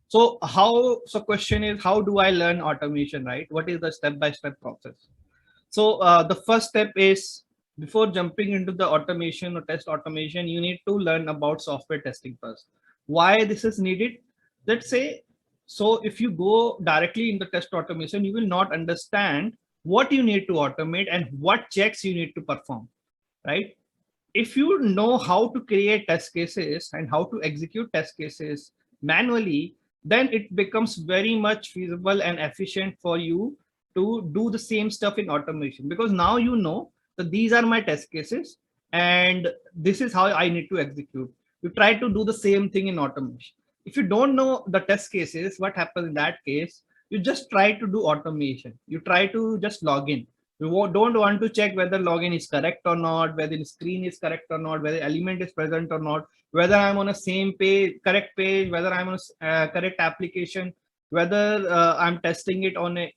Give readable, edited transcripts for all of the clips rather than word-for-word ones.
So question is, how do I learn automation, right? What is the step-by-step process? So the first step is, before jumping into the automation or test automation, you need to learn about software testing first. Why this is needed? Let's say, so if you go directly in the test automation, you will not understand what you need to automate and what checks you need to perform, right? If you know how to create test cases and how to execute test cases manually, then it becomes very much feasible and efficient for you to do the same stuff in automation, because now you know that these are my test cases and this is how I need to execute. You try to do the same thing in automation. If you don't know the test cases, what happens in that case? You just try to do automation. You try to just log in. Don't want to check whether login is correct or not, whether the screen is correct or not, whether element is present or not, whether I'm on a same page, correct page, whether I'm on a correct application, whether I'm testing it on a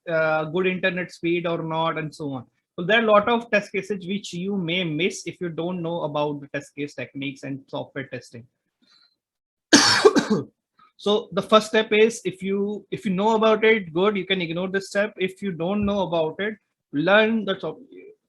good internet speed or not, and so on. So there are a lot of test cases which you may miss if you don't know about the test case techniques and software testing. So the first step is, if you know about it, good, you can ignore this step. If you don't know about it, learn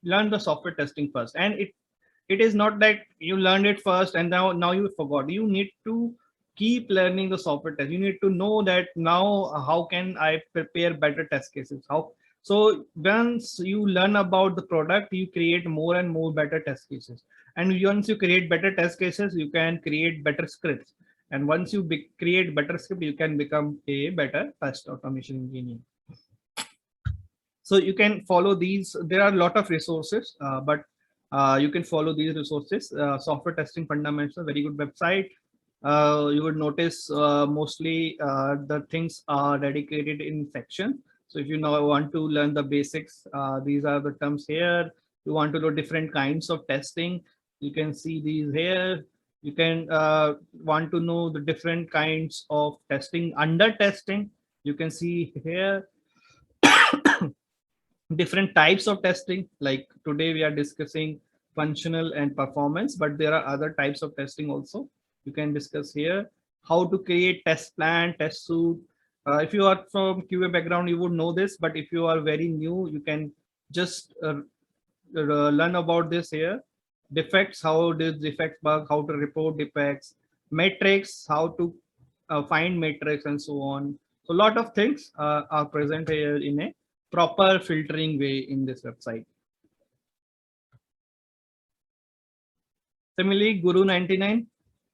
learn the software testing first. And it is not that you learned it first and now you forgot. You need to keep learning the software test. You need to know that now how can I prepare better test cases. How So once you learn about the product, you create more and more better test cases. And once you create better test cases, you can create better scripts. And once you create better script, you can become a better test automation engineer. So you can follow these. There are a lot of resources, but you can follow these resources. Software testing fundamentals, very good website. You would notice mostly the things are dedicated in section. So if you now want to learn the basics, these are the terms here. You want to know different kinds of testing, you can see these here. You can want to know the different kinds of testing under testing, you can see here. Different types of testing, like today we are discussing functional and performance, but there are other types of testing also you can discuss here. How to create test plan, test suite. If you are from QA background, you would know this, but if you are very new, you can just learn about this here. Defects, how does defects bug, how to report defects. Metrics, how to find metrics, and so on. So a lot of things are present here in a proper filtering way in this website. Similarly, Guru 99,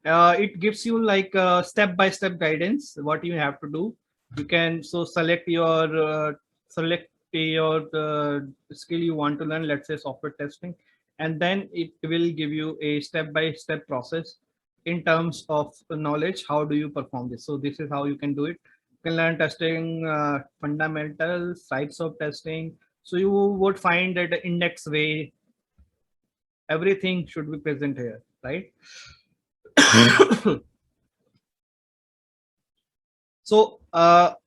it gives you like step-by-step guidance what you have to do. You can select your skill you want to learn, let's say software testing, and then it will give you a step-by-step process in terms of knowledge. How do you perform this? So this is how you can do it. You can learn testing fundamentals, types of testing. So you would find that the index way, everything should be present here, right? So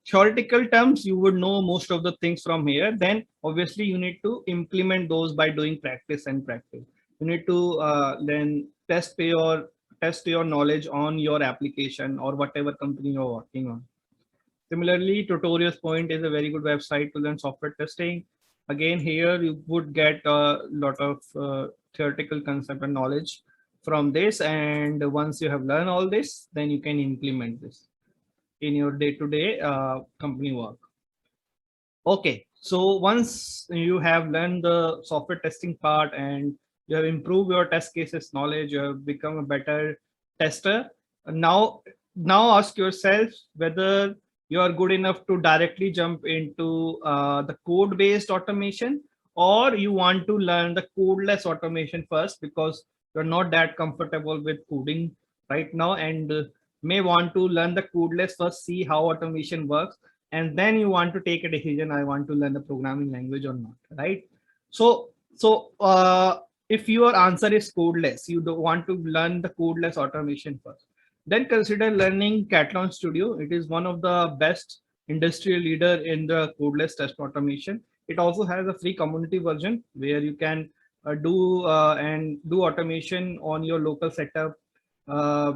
theoretical terms, you would know most of the things from here. Then obviously you need to implement those by doing practice and practice. You need to then test your knowledge on your application or whatever company you're working on. Similarly, Tutorials Point is a very good website to learn software testing. Again, here you would get a lot of theoretical concept and knowledge from this. And once you have learned all this, then you can implement this in your day-to-day company work. Okay, so once you have learned the software testing part and you have improved your test cases knowledge, you have become a better tester. Now ask yourself whether you are good enough to directly jump into the code-based automation, or you want to learn the codeless automation first because you're not that comfortable with coding right now, and may want to learn the codeless first, see how automation works, and then you want to take a decision, I want to learn the programming language or not, right? So if your answer is codeless, you don't want to learn the codeless automation first, then consider learning Catalan Studio. It is one of the best industry leader in the codeless test automation. It also has a free community version where you can do automation on your local setup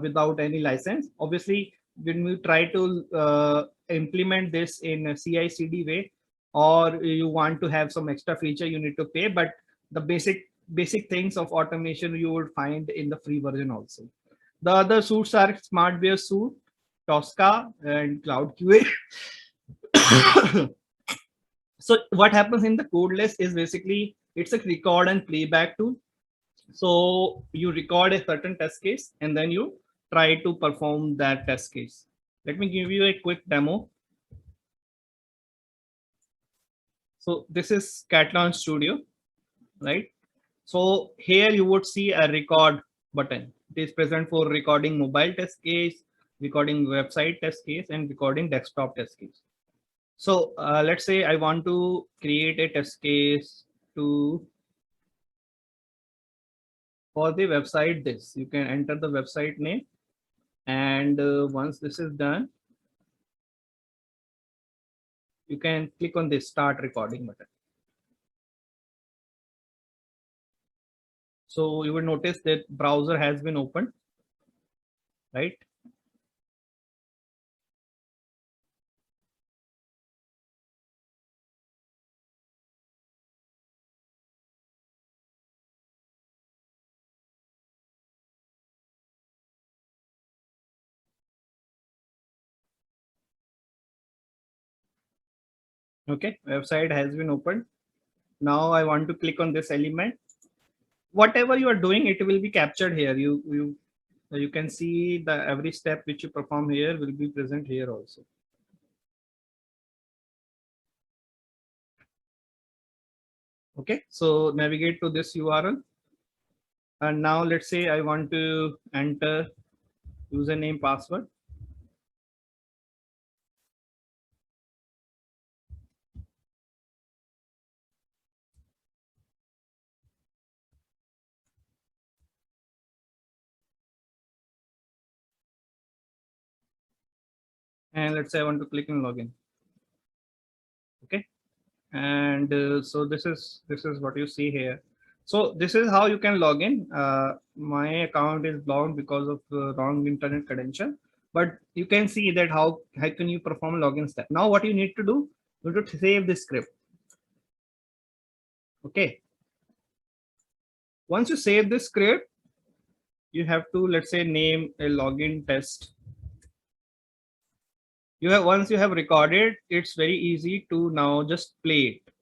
without any license. Obviously, when you try to implement this in a CI/CD way, or you want to have some extra feature, you need to pay. But the basic things of automation you would find in the free version also. The other suits are SmartBear suite, Tosca, and Cloud QA. So what happens in the codeless is basically it's a record and playback tool. So you record a certain test case and then you try to perform that test case. Let me give you a quick demo. So this is Catalan Studio, right? So here you would see a record button. It is present for recording mobile test case, recording website test case, and recording desktop test case. So let's say I want to create a test case to for the website this. You can enter the website name, and once this is done, you can click on this start recording button. So you will notice that browser has been opened, right? Okay, website has been opened. Now I want to click on this element. Whatever you are doing, it will be captured here. You can see the every step which you perform here will be present here also. Okay, so navigate to this URL. And now let's say I want to enter username password. And let's say I want to click on login. Okay, and so this is what you see here. So this is how you can log in. My account is blocked because of wrong internet connection, but you can see that how can you perform login step. Now what you need to do, you need to save this script. Okay, once you save this script, you have to, let's say, name a login test. You have once you have recorded, it's very easy to now just play it.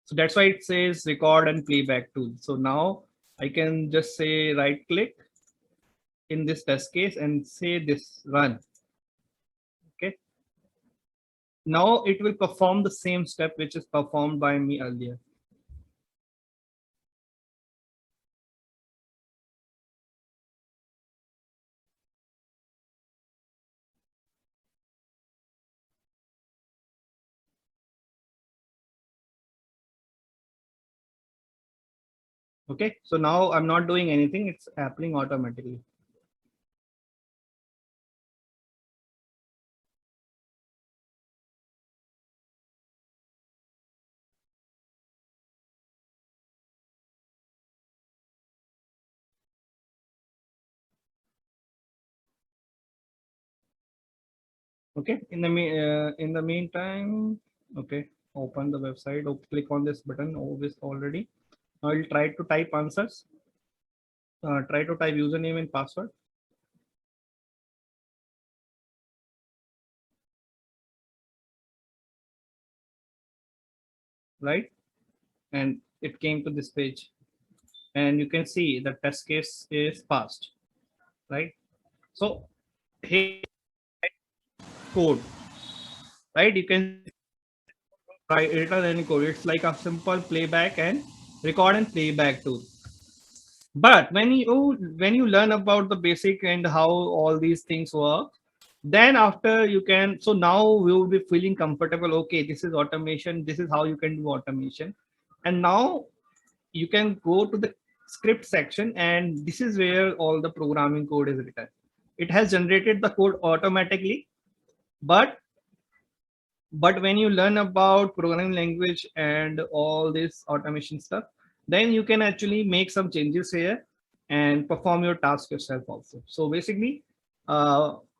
So that's why it says record and playback tool. So now I can just say right click in this test case and say this run. Okay, now it will perform the same step which is performed by me earlier. Okay, so now I'm not doing anything, it's happening automatically. Okay, in the meantime, okay, open the website, click on this button, already. I'll try to type answers. Try to type username and password. Right, and it came to this page, and you can see the test case is passed. Right, so here code, right? You can write any code. It's like a simple playback and record and playback tool. But when you learn about the basic and how all these things work, then after you can, so now we will be feeling comfortable. Okay, this is automation. This is how you can do automation. And now you can go to the script section, and this is where all the programming code is written. It has generated the code automatically, but when you learn about programming language and all this automation stuff, then you can actually make some changes here and perform your task yourself also. So basically,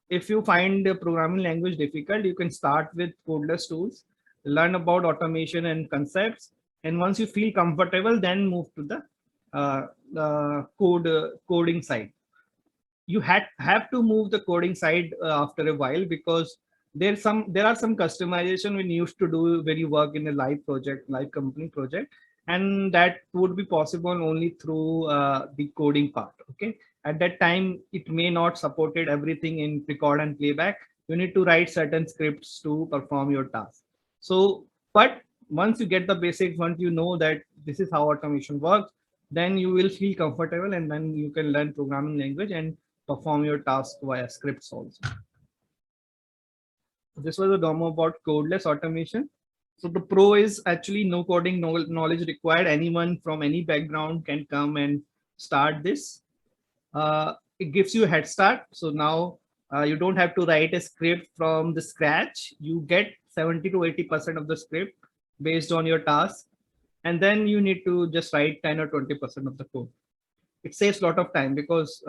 if you find the programming language difficult, you can start with codeless tools, learn about automation and concepts, and once you feel comfortable, then move to the coding side. You have to move the coding side after a while, because there are some customization we used to do when you work in a live company project, and that would be possible only through the coding part. Okay, at that time it may not supported everything in record and playback. You need to write certain scripts to perform your task. So but once you get the basics, once you know that this is how automation works, then you will feel comfortable, and then you can learn programming language and perform your task via scripts also. This was a demo about codeless automation. So the pro is actually no coding knowledge required. Anyone from any background can come and start this. It gives you a head start. So now you don't have to write a script from the scratch. You get 70 to 80% of the script based on your task. And then you need to just write 10 or 20% of the code. It saves a lot of time, because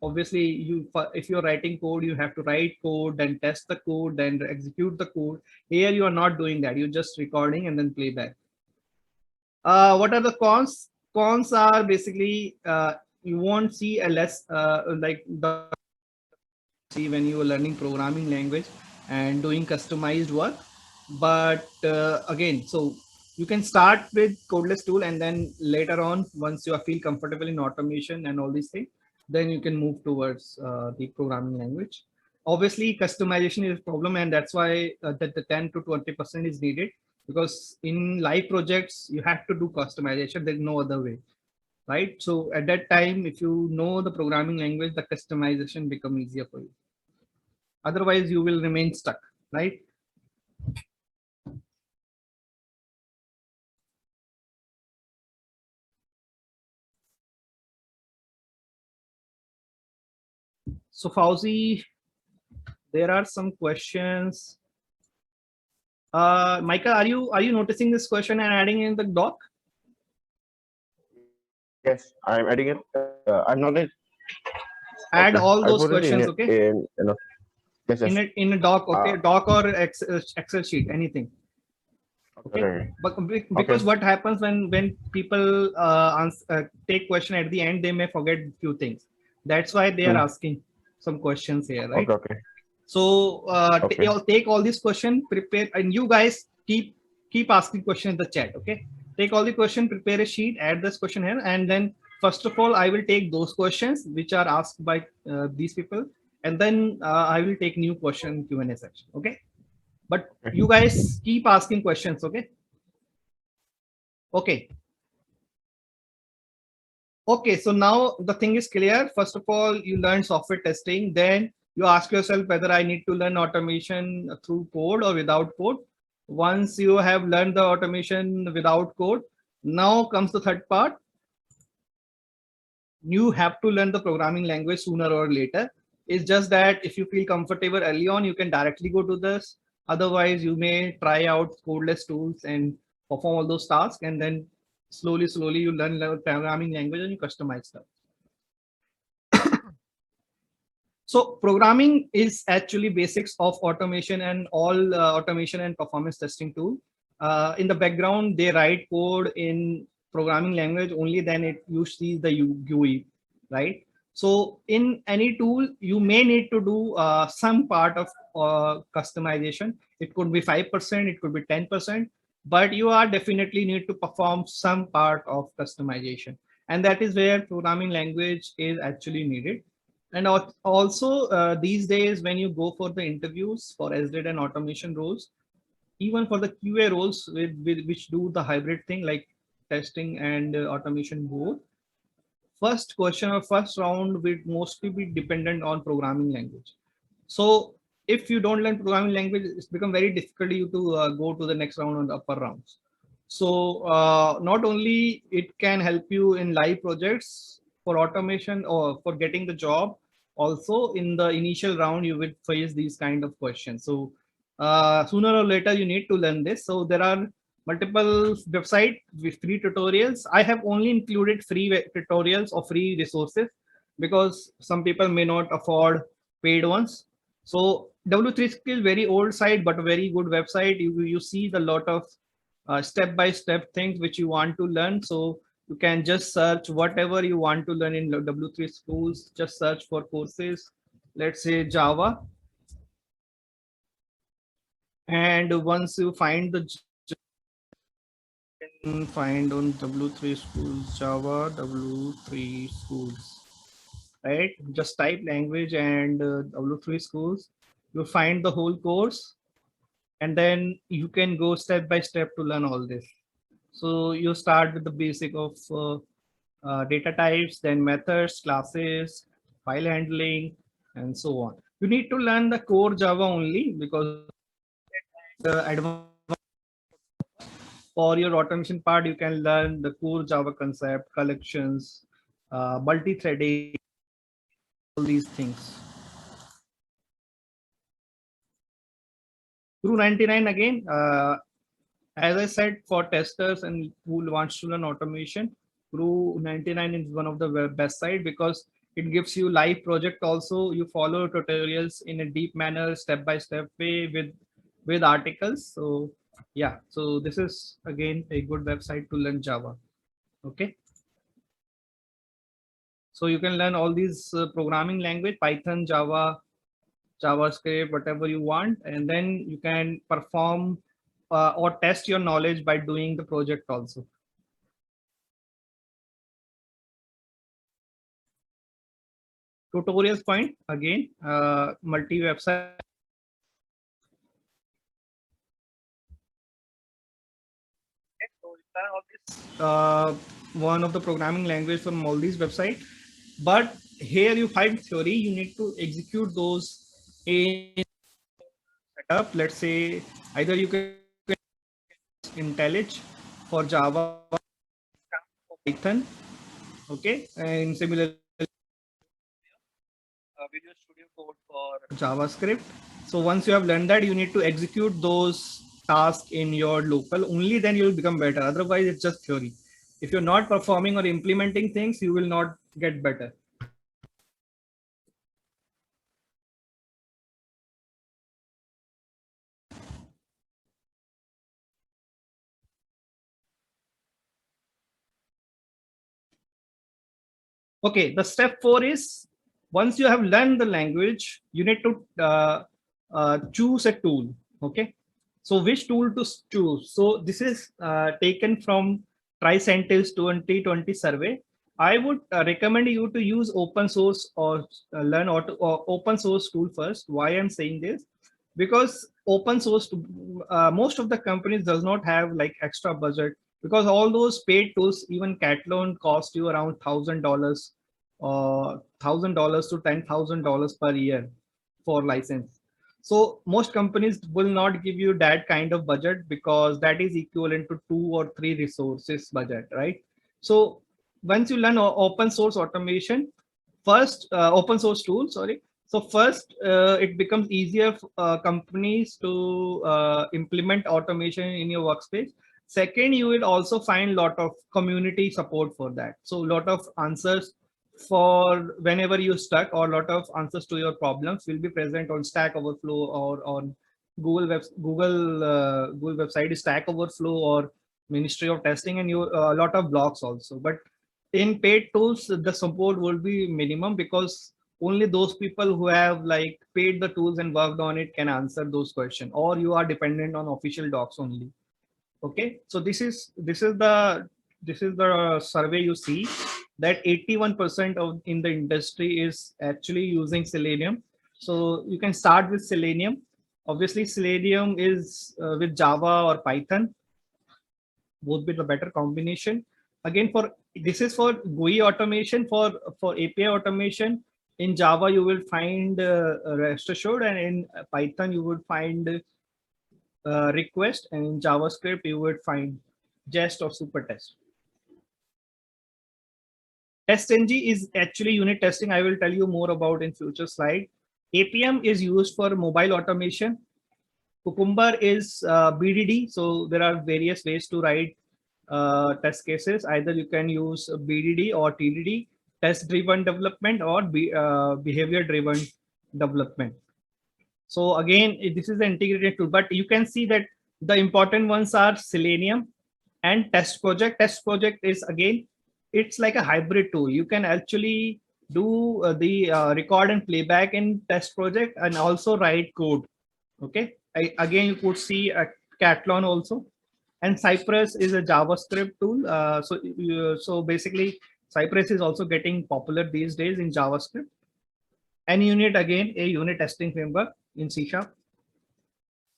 obviously if you're writing code, you have to write code, then test the code, then execute the code. Here you are not doing that. You're just recording and then playback. What are the cons? Cons are basically you won't see a less like the see when you are learning programming language and doing customized work. But again, so you can start with codeless tool, and then later on, once you feel comfortable in automation and all these things, then you can move towards the programming language. Obviously, customization is a problem, and that's why that the 10 to 20% is needed, because in live projects you have to do customization. There's no other way, right? So at that time, if you know the programming language, the customization become easier for you. Otherwise, you will remain stuck, right? So Fauzi, there are some questions. Micah, are you noticing this question and adding in the doc? Yes, I'm adding it. I'm not it. Add Okay. all I those put it questions, in, okay? yes, yes. In a doc, okay? Doc or Excel sheet, anything. Okay. Okay. But because Okay. what happens when people take question at the end, they may forget few things. That's why they are Hmm. asking some questions here, right? Okay. Okay. So Okay. take all these questions, prepare, and you guys keep asking questions in the chat. Okay, take all the question, prepare a sheet, add this question here, and then first of all, I will take those questions which are asked by these people, and then I will take new question Q&A section. Okay, but you guys keep asking questions. Okay. Okay. Okay, so now the thing is clear. First of all, you learn software testing, then you ask yourself whether I need to learn automation through code or without code. Once you have learned the automation without code, now comes the third part. You have to learn the programming language sooner or later. It's just that if you feel comfortable early on, you can directly go to this. Otherwise, you may try out codeless tools and perform all those tasks, and then slowly you learn the programming language and you customize stuff. So programming is actually basics of automation, and all automation and performance testing tool. In the background, they write code in programming language only, then it usually the GUI, right? So in any tool, you may need to do some part of customization. It could be 5%, it could be 10%, but you are definitely need to perform some part of customization. And that is where programming language is actually needed. And also these days, when you go for the interviews for SDET and automation roles, even for the QA roles with which do the hybrid thing like testing and automation both, first question or first round will mostly be dependent on programming language. So if you don't learn programming language, it's become very difficult you to go to the next round or the upper rounds. So not only it can help you in live projects for automation or for getting the job, also in the initial round you will face these kind of questions. So sooner or later you need to learn this. So there are multiple website with free tutorials. I have only included free tutorials or free resources because some people may not afford paid ones. So W3 Skill, very old site, but a very good website. You see the lot of step-by-step things which you want to learn. So you can just search whatever you want to learn in W3 Schools. Just search for courses. Let's say Java. And once you find the find on W3 Schools, Java W3 Schools, right? Just type language and W3 Schools. You find the whole course, and then you can go step by step to learn all this. So you start with the basic of data types, then methods, classes, file handling, and so on. You need to learn the core Java only, because the advanced for your automation part, you can learn the core Java concept, collections, multi-threading, all these things. Through 99 again, as I said, for testers and who wants to learn automation, Crew 99 is one of the best site because it gives you live project also. You follow tutorials in a deep manner, step by step way with articles. So yeah, so this is again a good website to learn Java. Okay. So you can learn all these programming language, Python, Java, JavaScript, whatever you want, and then you can perform or test your knowledge by doing the project also. Tutorials point again, multi-website. One of the programming language from all these websites, but here you find theory, you need to execute those in setup. Let's say either you can IntelliJ for Java, Python, okay, and similarly Visual Studio Code for JavaScript. So once you have learned that, you need to execute those tasks in your local. Only then you will become better. Otherwise, it's just theory. If you're not performing or implementing things, you will not get better. Okay, the step 4 is once you have learned the language, you need to choose a tool. Okay, so which tool to choose? So this is taken from Tricentis 2020 survey. I would recommend you to use open source or learn or open source tool first. Why I'm saying this? Because open source, most of the companies does not have like extra budget, because all those paid tools, even Catalan, cost you around $1,000 $1,000 to $10,000 per year for license. So most companies will not give you that kind of budget, because that is equivalent to 2 or 3 resources budget, right? So once you learn open source automation, first open source tool, sorry. So first, it becomes easier companies to implement automation in your workspace. Second, you will also find lot of community support for that. So a lot of answers for whenever you're stuck, or a lot of answers to your problems will be present on Stack Overflow or on Google website, Stack Overflow or Ministry of Testing, and you a lot of blogs also. But in paid tools, the support will be minimum, because only those people who have like paid the tools and worked on it can answer those questions, or you are dependent on official docs only. Okay, so this is the survey. You see that 81% of in the industry is actually using Selenium. So you can start with Selenium. Obviously Selenium is with Java or Python, both be the better combination. Again, for this is for GUI automation. For API automation, in Java you will find rest assured, and in Python you would find request, and in JavaScript you would find Jest or Supertest. TestNG is actually unit testing. I will tell you more about in future slide. APM is used for mobile automation. Cucumber is BDD. So there are various ways to write test cases. Either you can use BDD or TDD, test driven development, or behavior driven development. So again, this is the integrated tool, but you can see that the important ones are Selenium and Test Project. Test Project is again, it's like a hybrid tool. You can actually do the record and playback in Test Project and also write code. Okay. Again, you could see a Catalan also, and Cypress is a JavaScript tool. So basically, Cypress is also getting popular these days in JavaScript. And unit, again, a unit testing framework in C#.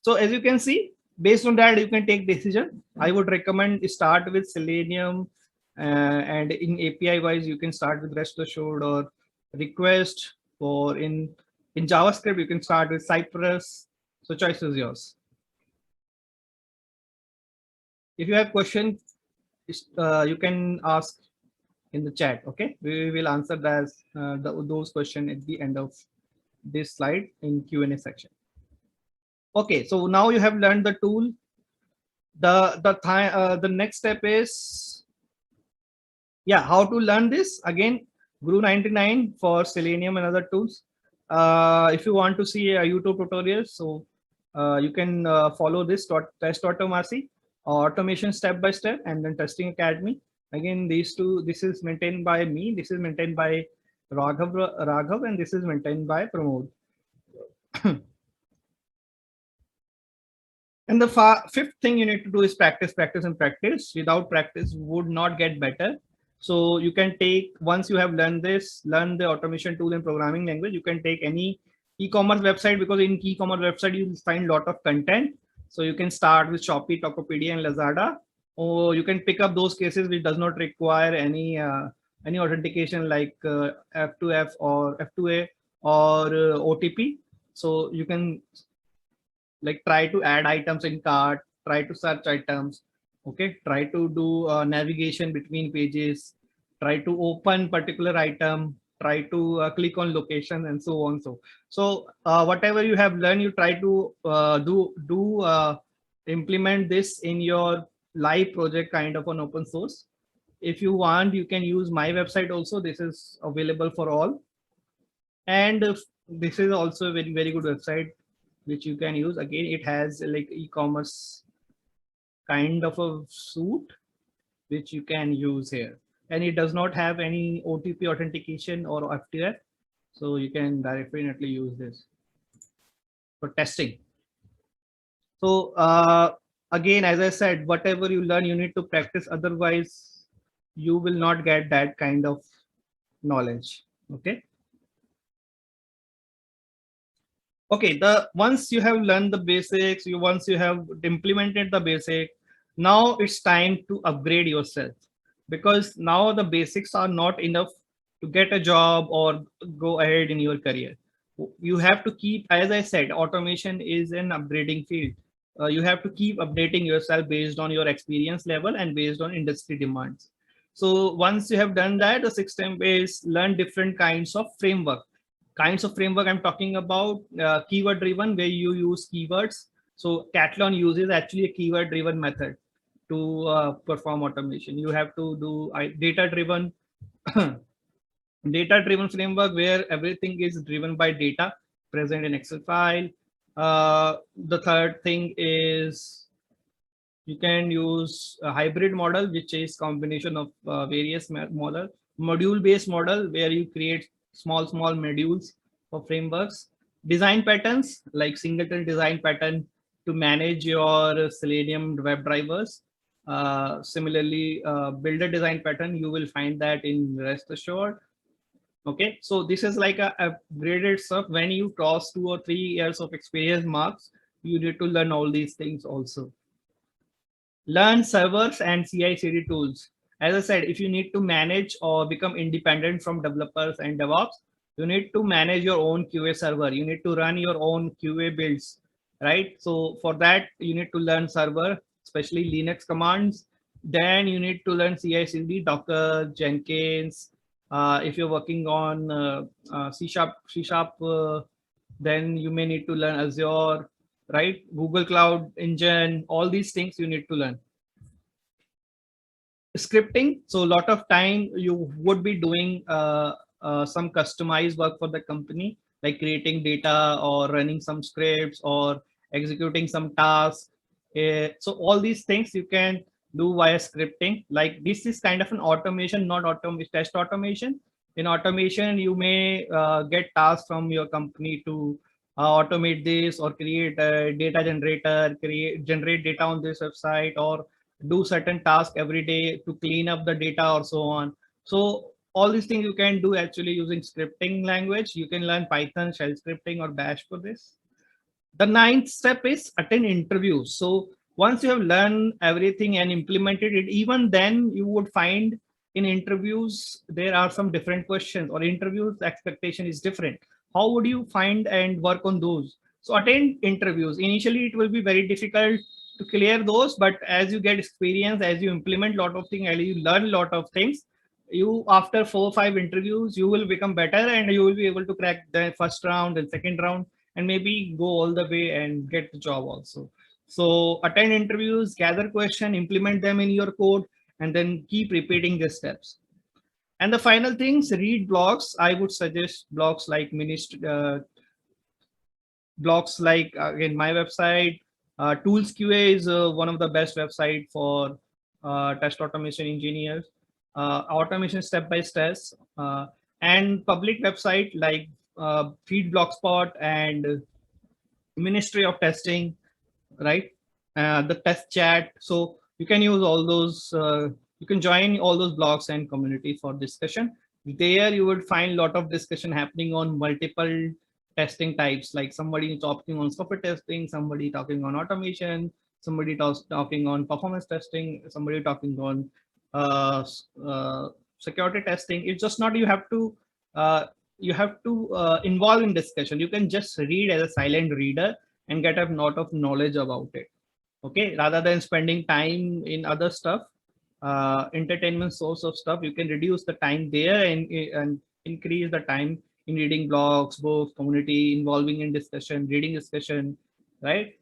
So as you can see, based on that, you can take decision. I would recommend start with Selenium, and in API wise, you can start with Rest Assured or Request, or in JavaScript, you can start with Cypress. So choice is yours. If you have questions, you can ask in the chat. Okay, we will answer those questions at the end of this slide in Q&A section. Okay, so now you have learned the tool. The next step is, yeah, how to learn this. Again, Guru 99 for Selenium and other tools. If you want to see a YouTube tutorial, so you can follow this Test Automasi, automation step by step, and then Testing Academy. Again, these two, this is maintained by me, this is maintained by Raghav, and this is maintained by Pramod. And the fifth thing you need to do is practice, practice, and practice. Without practice, would not get better. So you can take, once you have learned this, learn the automation tool and programming language, you can take any e-commerce website, because in e-commerce website, you'll find a lot of content. So you can start with Shopee, Tokopedia, and Lazada, or you can pick up those cases which does not require any authentication like F2F or F2A or OTP. So you can like try to add items in cart, try to search items, okay, try to do navigation between pages, try to open particular item, try to click on location, and so on. So whatever you have learned, you try to implement this in your live project, kind of an open source. If you want, you can use my website also. This is available for all, and this is also a very good website which you can use. Again, it has like e-commerce kind of a suite which you can use here, and it does not have any OTP authentication or FTF, so you can definitely use this for testing. So again, as I said, whatever you learn, you need to practice, otherwise you will not get that kind of knowledge. Okay. Okay, once you have learned the basics, once you have implemented the basic, now it's time to upgrade yourself, because now the basics are not enough to get a job or go ahead in your career. You have to keep, as I said, automation is an upgrading field. You have to keep updating yourself based on your experience level and based on industry demands. So once you have done that, the sixth step is learn different kinds of framework. I'm talking about keyword driven, where you use keywords. So Catalan uses actually a keyword driven method to perform automation. You have to do data driven data driven framework, where everything is driven by data present in Excel file. The third thing is you can use a hybrid model, which is combination of various module based model, where you create small modules for frameworks. Design patterns like singleton design pattern to manage your Selenium web drivers. Similarly, builder design pattern, you will find that in Rest Assured. Okay, so this is like a graded stuff. When you cross 2 or 3 years of experience marks, you need to learn all these things also. Learn servers and CI/CD tools. As I said, if you need to manage or become independent from developers and DevOps, you need to manage your own QA server. You need to run your own QA builds, right? So for that, you need to learn server, especially Linux commands. Then you need to learn CI/CD, Docker, Jenkins. If you're working on C#, then you may need to learn Azure, right? Google Cloud Engine, all these things you need to learn. Scripting. So a lot of time you would be doing some customized work for the company, like creating data or running some scripts or executing some tasks. So all these things you can do via scripting. Like this is kind of an automation, not test automation. In automation, you may get tasks from your company to automate this or create a data generator, generate data on this website, or do certain tasks every day to clean up the data or so on. So all these things you can do actually using scripting language. You can learn Python, shell scripting, or Bash for this. The ninth step is attend interviews. So once you have learned everything and implemented it, even then you would find in interviews there are some different questions, or interviews expectation is different. How would you find and work on those? So attend interviews. Initially it will be very difficult to clear those, but as you get experience, as you implement a lot of things, and you learn a lot of things, you after 4 or 5 interviews you will become better and you will be able to crack the first round and second round, and maybe go all the way and get the job also. So attend interviews, gather question, implement them in your code, and then keep repeating the steps. And the final things, read blogs. I would suggest blogs like blogs like again my website. Tools QA is one of the best website for test automation engineers. Automation step by step, and public website like Feed Blogspot and Ministry of Testing, right? The test chat. So you can use all those. You can join all those blogs and community for discussion. There you would find a lot of discussion happening on multiple testing types, like somebody talking on software testing, somebody talking on automation, somebody talking on performance testing, somebody talking on uh, security testing. It's just not uh, you have to involve in discussion. You can just read as a silent reader and get a lot of knowledge about it. Okay, rather than spending time in other stuff, entertainment source of stuff, you can reduce the time there and increase the time in reading blogs, books, community, involving in discussion, reading discussion, right?